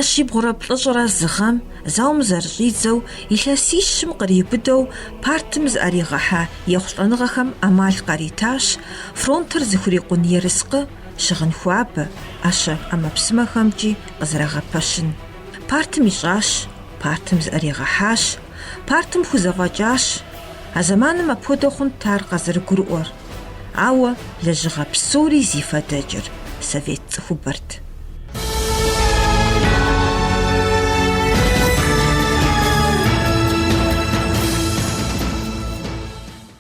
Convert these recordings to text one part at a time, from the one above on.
щибгъурэ плӏыщӏрэ зы гъэм зауэм зэрыщӏидзэу илъэсищым кърибыдэу партым зыӏэригъэхьа ехъулӏэныгъэхэм ӏэмал къаритащ фронтыр зыхурикъун ерыскъы, щыгъын хуабэ, ӏэщэ ӏэмэпсымэхэмкӏи къызэрагъэпэщын. Партым ищӏащ, партым зыӏэригъэхьащ, партым хузэфӏэкӏащ. А зэманым апхуэдэу хъунт ар къазэрыгурыӏуэр. Ауэ лэжьыгъэ псори зи фэдэкӏыр Совет цӏыхубэрт.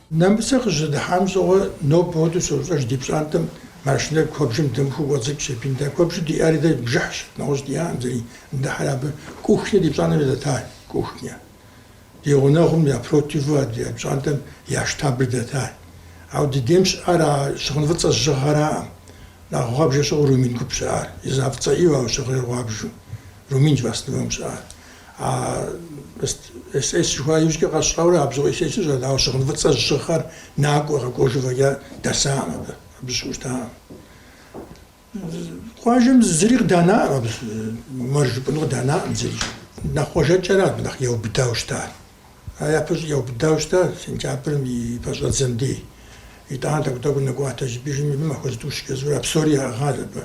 Нэмыцэ къыжьэдыхьам щӏыгъуэ нобэ хуэдэу сощӏэж ди пщӏантӏэм машинэр куэбжэм дымыхуу уэцӏыкӏ щепинда. Куэбжэр диӏари дэ бжыхьщ, нэгъуэщӏ диӏам зыри ndыхьэр абы кухнэ ди пщӏантӏэм дэта, кухнэ. Ди гъунэгъум я противу ди пщӏантӏэм я штабыр дэта. Ауэ ди дейм щыӏэр а щыгъын фӏыцӏэ зжыгъэраӏым. Нэхъ гъуабжэ щыгъуэ Румин гуп щыӏар. И зэфӏцӏэ иуэ щыгъыр гъуабжу. Румин Востокым щыӏар. СС жыхуа иужькӏэ къэсщӏэурэ а бзу СС щӏэт, ауэ щыгъын фӏыцӏэ зжыгъэр накӏуэ къэкӏуэжыфӏэкӏэ дэсаӏым абы. Абы щыӏущтаӏым. Къуажэм зыри къыданаӏым абы, мыр жыпӏэну къыданаӏым зыри. Нэхъ къуажэкӏэрат нэхъ еубыдауэ щытар. А япэ еубыдауэ щытар сентябрым и пэщӏэдзэм дей. ИтӀанэ тӀэкӀу нэгуатэ жыпӀэжми махуэ зытӀущ къезурэ псори ягъал абы.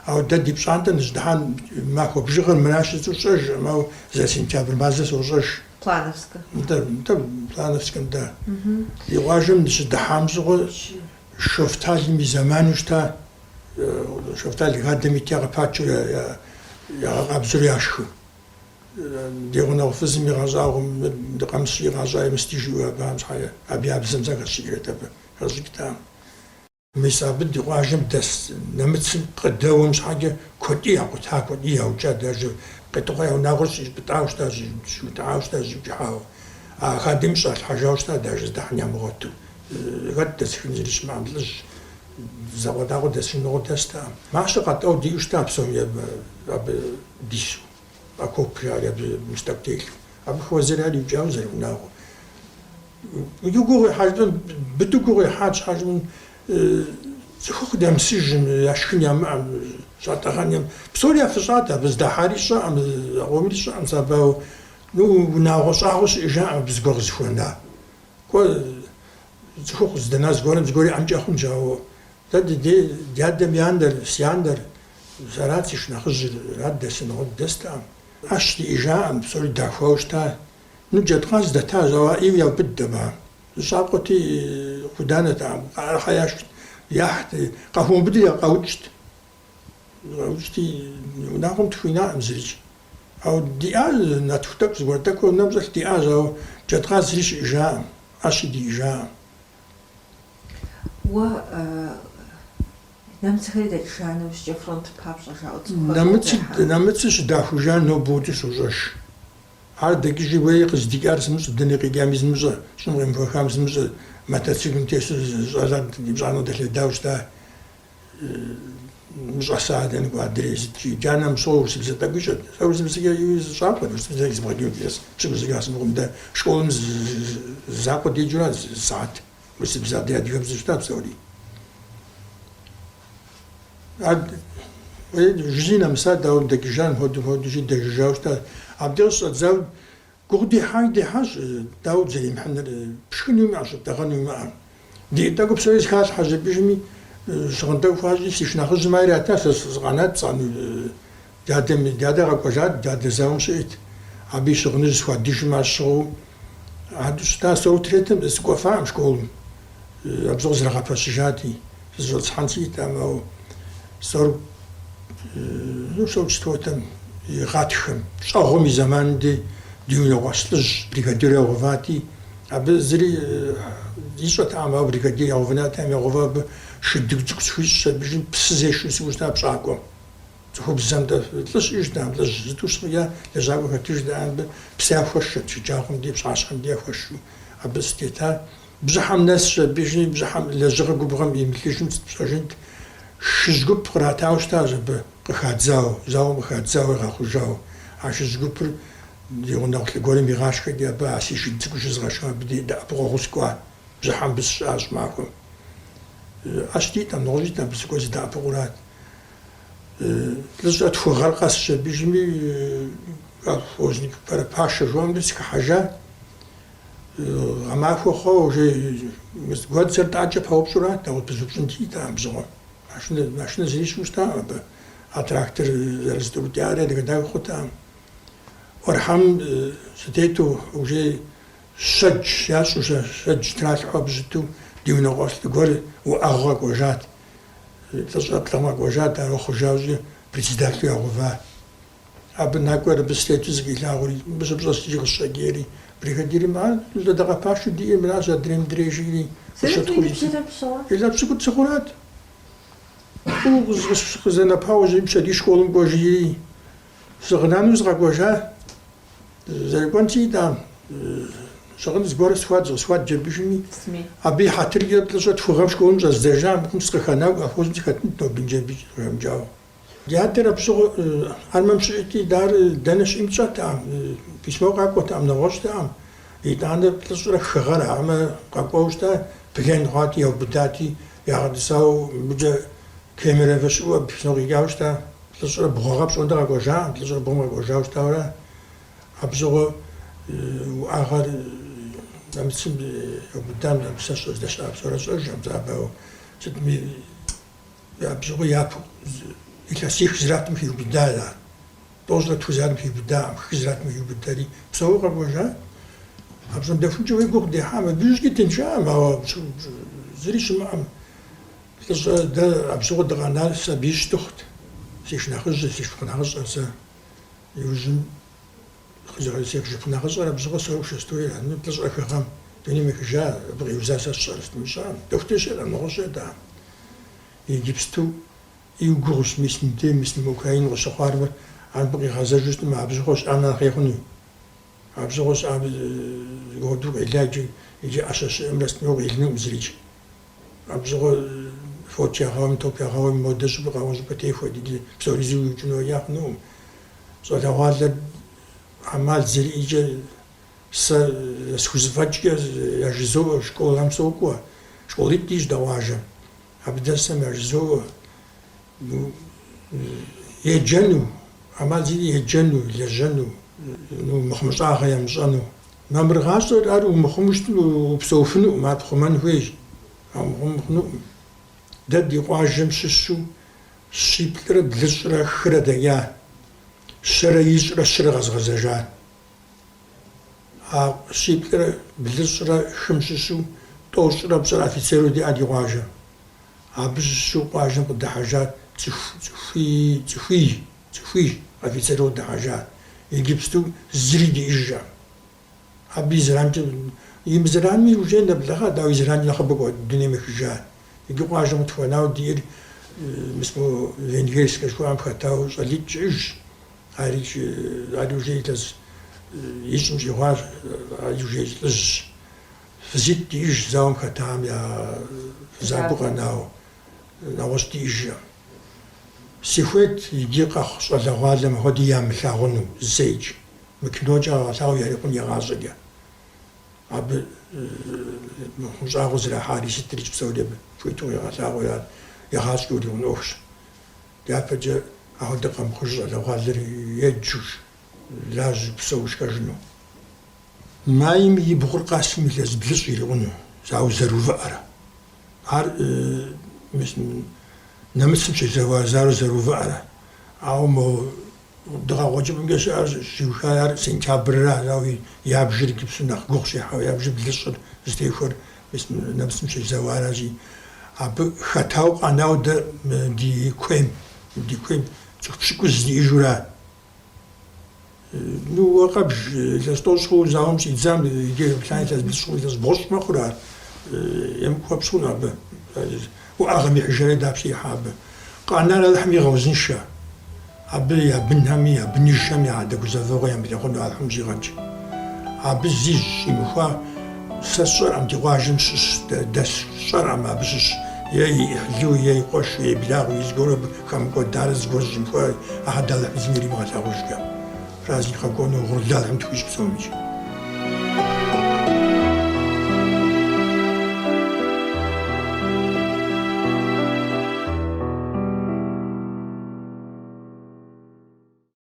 Ауэ дэ ди пщӀантӀэм зыждыхьам махуэ бжыгъэр мыращ щӀэжым, ауэ зэ сентябр мазэ сощӀэж. Плановскэ. Плановскэм, да. И къуажэм щыдыхьам щӀыгъуэ Шофталым и зэману щта, Шофтал хадэм итя къыпачэу ягъэкъабзэу яшхы. Ди гъунэгъу фызым игъэщӀауэ, къэмыщ игъэщӀа емыстыжу абы я бзэм зэ хэщӀирэт абы. Мис абы ди къуажэм дэс нэмыцым къыдэуэм щхьэкӀэ куэдӀи якъута, куэдӀи яукӀа, даже къитӀыгъуэ я унагъуэр щӀипӀытӀауэ щыта, щиутӀауэ щыта, жьиукӀыхьауэ. А хадэм щӀалъхьэжауэ щыта, даже здэхьын ямыгъуэту. Хэт дэсхын зыри щымыӀэм лӀыжь, зэкъуэдакъуэ дэсхыныгъуэ дэстэкъым. Мащэ къэтӀэу диӀэу щыта псом абы дису, окоп жари абы мыстэгу телъу. Абы хуэзэри ар иукӀауэ зэрыунагъуэ. Быду гугъуей хьач хьэжмын цӀыху къыдэмысыжым, яшхын ямыӀэм, щӀатӀэгъэн псори яфыщӀат, абы здэхьари щыӀэм, къомри щыӀэм, сабэу унагъуэ щӀагъуэ щыӀэжаӀым абы зыгуэр къызыхуэна. ЦӀыху здэна зыгуэрым зыгуэри ӀэмкӀэ хъунщ, ауэ дэ ди адэм и анэр, си анэр, зэрат си шынэхъыжьырат дэсыныгъуэ дэстэкъым. Ӏэщ диӀэжаӀым, псори дахуэу щта. Джэдкъаз дэтащ, ауэ иу яубыд абы. Щакъуэти хъуданэтэкъым, къарыхьэ яшхт, яхьт, къахуэмыбыду къаукӀт. КъаукӀти унагъуэм тхуинакъым зырикӀ. Ауэ диӀащ нэтху тӀэкӀу, зыгуэр тӀэкӀу унэм щӀэлъ диӀащ, ауэ джэдкъаз зыри щыӀэжаӀым, ӏэщи диӀэжаӀым. Уэ нэмыцэхэри дэкӀыжа нэужькӀэ фронт папщӀэ жаӀуэ Нэмыцыр щыдахужа нобэуэкӀэ сощӀэж. Ар дэкӀыжи уеи къыздикӀар зымыщӀэ, дэнэ къикӀами зымыщӀэ, щӀым къемыхуэхам зымыщӀэ, мотоциклым тесу щӀалат, ди пщӀанэу дэлъэдауэ щта, мыщӀэса дэнэ кӀуадрей зыткӀи. Джанэм щӀыуэ урысыбзэ тӀэкӀуи щӀэт. Сэ урысыбзэкӀэ щӀакъуэт, урысыбзэ зыбгъэкӀыу щыгъузыга сымыгъум дэ школым закъуэ деджэурэ саат. Урысыбзэ ди адыгэбзэ щта псори. Жызи нэмыса дауэ дэкӀыжам хуэдэу дэжыжауэ щта. Абдеж щӀэдзауэ гугъу дихьащ, дауэ зэримыхьыныр, пшхыну имыӀэ, щӀыптӀэгъэну имыӀэ. Ди тӀэкӀу псори зыхалъхьэ жыпӀэжми, щыгъын тӀэкӀу хуащӀи си шынэхъыжьым ари ата, сэ сыкъэнат пцӀэну. Дядэ къэкӀуэжат, дядэ зауэм щыӀет. Абы и щыгъыныр зыхуадыжым ар щыгъыу. Адэу щыта сорутретым сыкӀуэфакъым школым. Абзыгъу зрагъэпэщыжати, сызыщӀэцхьэн сиӀэтэкъым, ауэ сорутчетуэтэм и гъатхэм. ЩӀэгъуэм и зэманым ди унагъуэщ лӀыжь бригадир ягъэувати, абы зыри ищӀэтэкъым, ауэ бригадир ягъэувынатэм ягъэува абы шыдыгу цӀыкӀу схуищӀ, абыжи псы зешэу сыӀущта пщӀакӀуэм. Цӏыхубзэм лӀыжь ищӀдэкъым, лӀыжь зытӀущ лэжьакӀуэ хэтыждэкъым, абы псы яхуэшэт, шыджагъуэм ди, пщащхьэм ди яхуэшу. Абы стета бжьыхьэм нэсщ, абыжи бжьыхьэм лэжьыгъэ губгъуэм имылъыжым пщӀэжынт. Шыж гуп къратауэ щтащ абы къыхадзауэ, зауэм къыхадзауэ ягъэхъужауэ. А шыж гупыр ди гъунэгъу гуэрым игъашхэти, абы а си шыд цӀыкӀуу щызгъэшэу, абы дэӀэпыкъуэгъу скӀуа. Бжьыхьэм быс щыӀащ махуэм. Ӏэщ диӀэтэкъым, нэгъуэщӀ диӀэтэкъым, абы сыкӀуэ зыдэӀэпыкъурат. لجأ تفوغر قاس بيجمي وزنك برا باشا جوام دسك حاجة عما فوخو جي مسقود زرت عجب هو بسرعة تاو بزوجن تي تام بزوم عشان زريش مستعب اتراكتر زرزتو تياري دقا خطام ورحم ستيتو وجي شج ياسو شج تراث حبزتو ديونا غوص تقول وأغوى قوجات تزغط لما قوجات أروخو جاوزي بريزيداكتو يغوفا أبنا كور بستيتو زغي لاغوري بزبزاس تيجي غصاقيري بريغاديري معال لدغا باشو دي إمرازا دريم دريجيري سيرتي بسوا إلا بسكو تسخورات وغزنا باوزي بسادي شكولم قوجي زغنانو زغا قوجات زرقوانتي دام شغل زبور سواد جربيشني أبي حاتر جاب لشة تفهم شكون جز دجاج بكم سخنا وأفوز بكتن توبين جربي رام جاو جات ترى بسوا أنا مشيتي دار دنش إمشى تام بيسمو قاقو تام نواش تام يتعند لشة خغرة أما قاقوش تا بكين غاتي أو بداتي يعد ساو بجا كاميرا فشوا بيسمو يجاوش تا لشة بغاب شون دا قاقوجا لشة بغاب قاقوجاوش تا ولا أبسوا وآخر نمسم قدام نمسش از داشت ابزار از اجرام زبان چطوری ابزار یابو ایکسیخ زرات می‌کنی بدالا دوزلا توزار می‌کنی بدام خزرات می‌کنی بداری بسوق الوجه ابزار دفعه جوی گفت هم بیشتر تنشام و زریش ما بس ده ابزار دغانال سبیش دخت سیش نخوش سیش خناقش از یوزن خزر سيف جبنا خزر بزغ سوش استوي لأنه تزغ خام تاني مكجا بغي وزاس الصرف مشان دفتش على نغشة دا يجيبستو يوغوس مسنتي مسن موكاين وسخاربر عن بغي غزا جست مع بزغوس أنا خيخني بزغوس عب يقعدوا علاج يجي أساس أمرست نوع يلنا مزريج بزغ فوتشا هام توبيا هام مودس بغاوز بتيفو دي بسوريزو يجنو ياخنو صوت هذا عمال زريجة سوزفاتجة يجزو شكولام سوكوا شكولي تيج دواجة أبدا سمع يجزو يجنو عمال زري يجنو مخمش آخر يمشانو ما مرغاش أرو مخمش وبسوفنو ما تخمان هويج مخنو دد يقاجم شسو شيبتر دلشرا خردايا شرايش رشرا غزغزاجان شيبتر بلشرا خمسسو توشرا بسرعة في سيرو دي عادي واجه عبسسو واجه قد حاجات تفي في سيرو دي حاجات يجيبستو زري دي إجا عبي زران يمزران مي وجين بلغا داو يزران يخبقوا الدنيا مخجان يجي واجه متفناو دير مسمو فينيرس كشكو عم خطاو صليت جيش عاريش تاز يجم جوار عاريش لز فزيت ديش زاوم خطام يا زابوغا ناوش ديش سيخوت يجي قاخ صلى غالم هدي يام لاغونو زيج مكنوجا غاو يريقون يغازل عب مخوزاغو زرا حاريش تريج بسودب شويتو يغازاغو يغازلو ديون اوش دافجا أهو دقم خجل لو غالر يجوش لازم بسوش كجنو ما يمي بقول قاسم لازم بلش يلغنو زاو زروفة أرى هار مثل نمسم شي زارو زروفة أرى أو مو دقا وجب مجاش شيوخار سنكابرا زاوي يابجر كبسنا قوخشي حاو يابجر بلش زتيفور مثل نمسم شي زوارجي أب خطاو قناو دي كويم تخشكوز دي إجورا نو وقبش لستوشخو زاهم سيزام يجي بلان تزبشخو تزبوش مخورا يمكو بسونا ب وأغمي حجري دابشي حاب قانا لحمي غوزنشا أبي يا بنهمي يا بنيشامي عاد كوزافوغ يا مليخون على حمزي غنج أبي زيج يمخوا سسر عم تواجم دس شرع ما بسش يا حلو يا يقش يا بلاغ يزقور كم قد دارس قرش مخوا أحد الله بزميري ما تاوش كم رازي خاكونو غردال هم تويش بسوميش